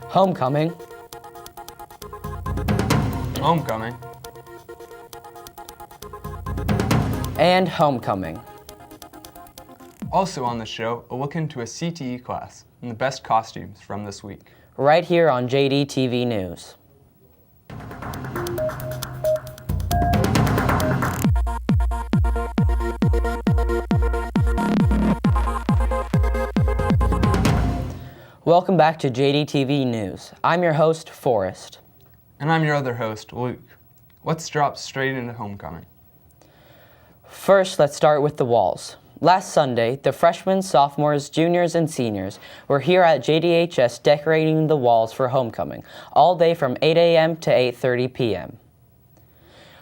Homecoming. Homecoming. And homecoming. Also on the show, a look into a CTE class and the best costumes from this week. Right here on JDTV News. Welcome back to JDTV News. I'm your host, Forrest. And I'm your other host, Luke. Let's drop straight into homecoming. First, let's start with the walls. Last Sunday, the freshmen, sophomores, juniors, and seniors were here at JDHS decorating the walls for homecoming, all day from 8 a.m. to 8:30 p.m.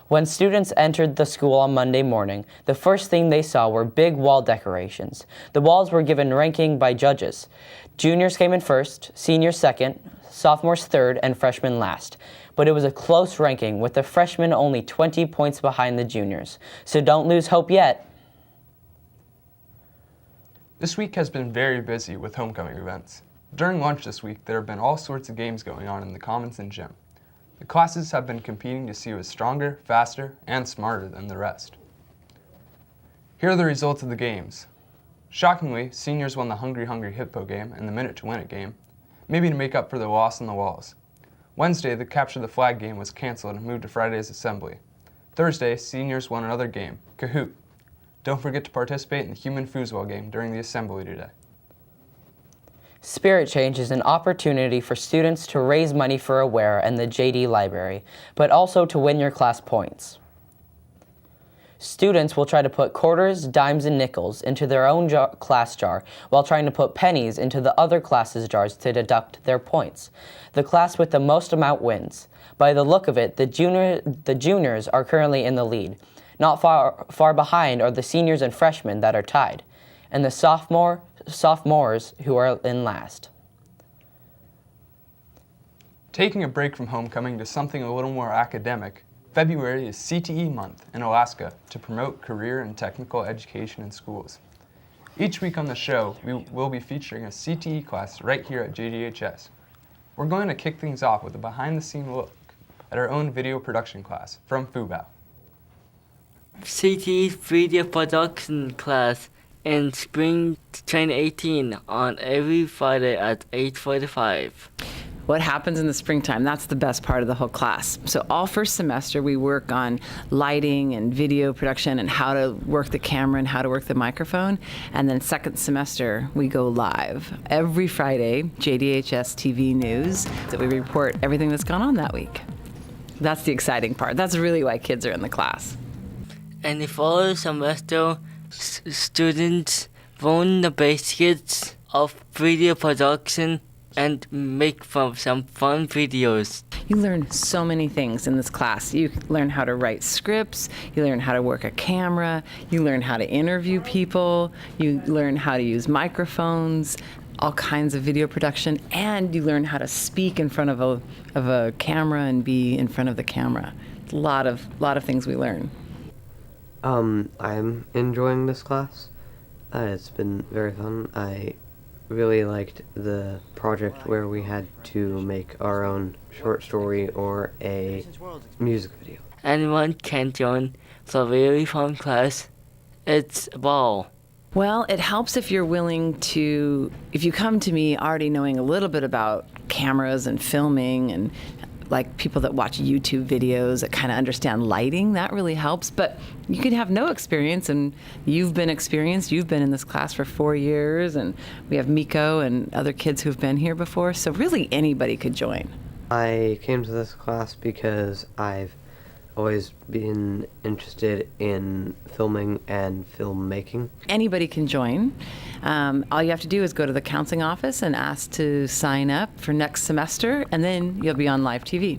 When students entered the school on Monday morning, the first thing they saw were big wall decorations. The walls were given ranking by judges. Juniors came in first, seniors second, sophomores third, and freshmen last. But it was a close ranking, with the freshmen only 20 points behind the juniors. So don't lose hope yet. This week has been very busy with homecoming events. During lunch this week, there have been all sorts of games going on in the Commons and gym. The classes have been competing to see who is stronger, faster, and smarter than the rest. Here are the results of the games. Shockingly, seniors won the Hungry Hungry Hippo game and the Minute to Win It game, maybe to make up for the loss on the walls. Wednesday, the Capture the Flag game was canceled and moved to Friday's assembly. Thursday, seniors won another game, Kahoot. Don't forget to participate in the Human Foosball game during the assembly today. Spirit Change is an opportunity for students to raise money for Aware and the JD Library, but also to win your class points. Students will try to put quarters, dimes, and nickels into their own class jar while trying to put pennies into the other class's jars to deduct their points. The class with the most amount wins. By the look of it, the juniors are currently in the lead. Not far behind are the seniors and freshmen that are tied, and the sophomores who are in last. Taking a break from homecoming to something a little more academic, February is CTE month in Alaska to promote career and technical education in schools. Each week on the show, we will be featuring a CTE class right here at JDHS. We're going to kick things off with a behind-the-scenes look at our own video production class from FUBAO. CTE's video production class in spring 2018 on every Friday at 8:45. What happens in the springtime, that's the best part of the whole class. So all first semester we work on lighting and video production and how to work the camera and how to work the microphone. And then second semester we go live. Every Friday, JDHS TV News, that we report everything that's gone on that week. That's the exciting part. That's really why kids are in the class. And the fall semester, students learn the basics of video production and make some fun videos. You learn so many things in this class. You learn how to write scripts, you learn how to work a camera, you learn how to interview people, you learn how to use microphones, all kinds of video production, and you learn how to speak in front of a camera and be in front of the camera. It's a lot of things we learn. I'm enjoying this class. It's been very fun. I really liked the project where we had to make our own short story or a music video. Anyone can join the very fun class. It's a ball. Well, it helps if you're willing to, if you come to me already knowing a little bit about cameras and filming and like people that watch YouTube videos that kind of understand lighting, that really helps. But you could have no experience, and you've been experienced. You've been in this class for 4 years, and we have Miko and other kids who've been here before, so really anybody could join. I came to this class because I've always been interested in filming and filmmaking. Anybody can join. All you have to do is go to the counseling office and ask to sign up for next semester, and then you'll be on live TV.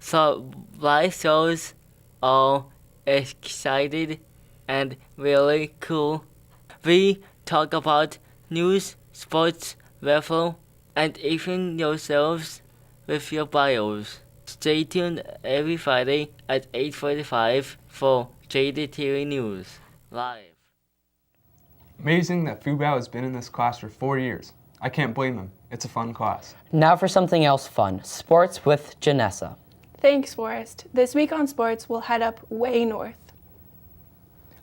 So live shows are excited and really cool. We talk about news, sports, weather, and even yourselves with your bios. Stay tuned every Friday at 8:45 for JDTV News Live. Amazing that FUBAO has been in this class for 4 years. I can't blame them. It's a fun class. Now for something else fun, sports with Janessa. Thanks, Forrest. This week on sports, we'll head up way north.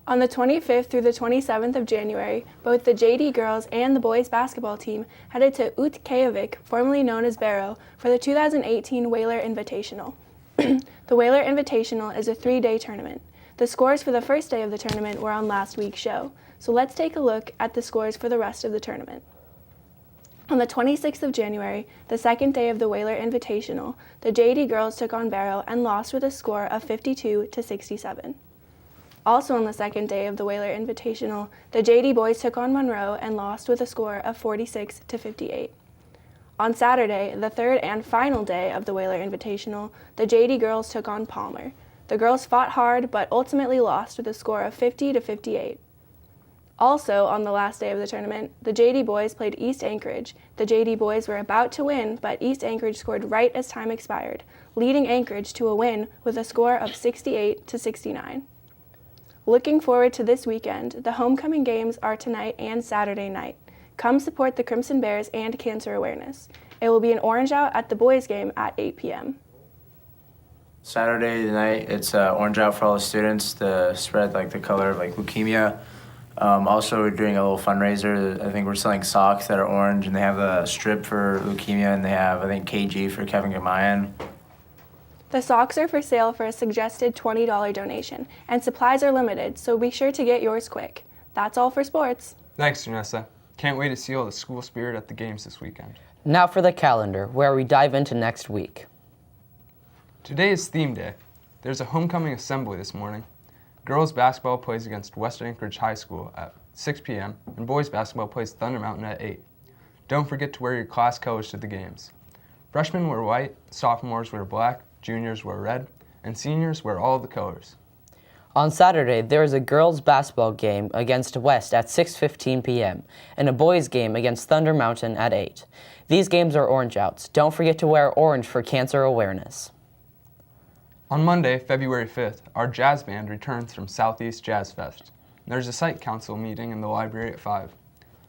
On the 25th through the 27th of January, both the JD girls and the boys basketball team headed to Utkeavik, formerly known as Barrow, for the 2018 Whaler Invitational. The Whaler Invitational is a 3-day tournament. The scores for the first day of the tournament were on last week's show, so let's take a look at the scores for the rest of the tournament. On the 26th of January, the second day of the Whaler Invitational, the JD girls took on Barrow and lost with a score of 52-67. Also on the second day of the Whaler Invitational, the JD boys took on Monroe and lost with a score of 46-58. On Saturday, the third and final day of the Whaler Invitational, the JD girls took on Palmer. The girls fought hard but ultimately lost with a score of 50-58. Also, on the last day of the tournament, the JD boys played East Anchorage. The JD boys were about to win, but East Anchorage scored right as time expired, leading Anchorage to a win with a score of 68-69. Looking forward to this weekend, the homecoming games are tonight and Saturday night. Come support the Crimson Bears and cancer awareness. It will be an orange out at the boys game at 8 p.m. Saturday night, it's orange out for all the students to spread like the color of like leukemia. Also, we're doing a little fundraiser. I think we're selling socks that are orange, and they have a strip for leukemia, and they have, I think, KG for Kevin Gamayan. The socks are for sale for a suggested $20 donation, and supplies are limited, so be sure to get yours quick. That's all for sports. Thanks, Janessa. Can't wait to see all the school spirit at the games this weekend. Now for the calendar, where we dive into next week. Today is theme day. There's a homecoming assembly this morning. Girls basketball plays against West Anchorage High School at 6 p.m. and boys basketball plays Thunder Mountain at 8. Don't forget to wear your class colors to the games. Freshmen wear white, sophomores wear black, juniors wear red, and seniors wear all the colors. On Saturday, there is a girls' basketball game against West at 6:15 p.m. and a boys' game against Thunder Mountain at 8. These games are orange outs. Don't forget to wear orange for cancer awareness. On Monday, February 5th, our jazz band returns from Southeast Jazz Fest. There's a site council meeting in the library at 5.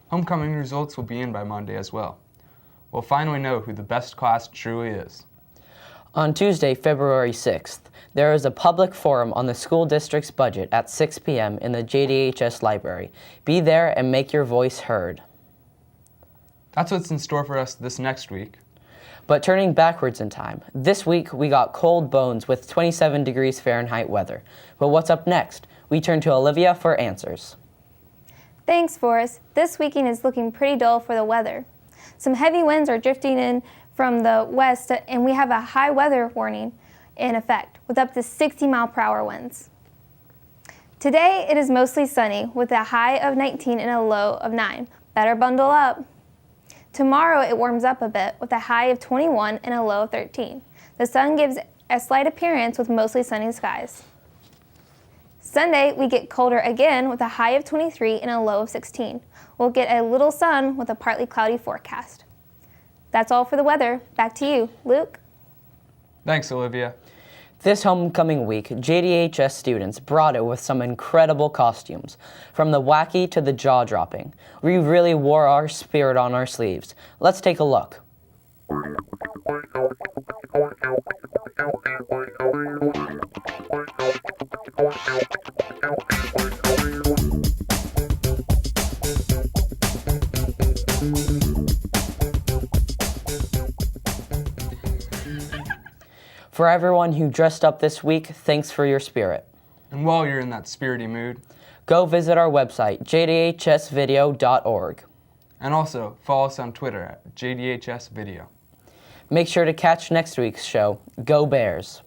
Homecoming results will be in by Monday as well. We'll finally know who the best class truly is. On Tuesday, February 6th, there is a public forum on the school district's budget at 6 p.m. in the JDHS library. Be there and make your voice heard. That's what's in store for us this next week. But turning backwards in time, this week we got cold bones with 27 degrees Fahrenheit weather. But what's up next? We turn to Olivia for answers. Thanks, Forrest. This weekend is looking pretty dull for the weather. Some heavy winds are drifting in from the west, and we have a high weather warning in effect with up to 60-mile-per-hour winds. Today it is mostly sunny with a high of 19 and a low of 9. Better bundle up. Tomorrow it warms up a bit with a high of 21 and a low of 13. The sun gives a slight appearance with mostly sunny skies. Sunday we get colder again with a high of 23 and a low of 16. We'll get a little sun with a partly cloudy forecast. That's all for the weather. Back to you, Luke. Thanks, Olivia. This homecoming week, JDHS students brought it with some incredible costumes, from the wacky to the jaw-dropping. We really wore our spirit on our sleeves. Let's take a look. For everyone who dressed up this week, thanks for your spirit. And while you're in that spirity mood, go visit our website, jdhsvideo.org. And also, follow us on Twitter at JDHS Video. Make sure to catch next week's show. Go Bears!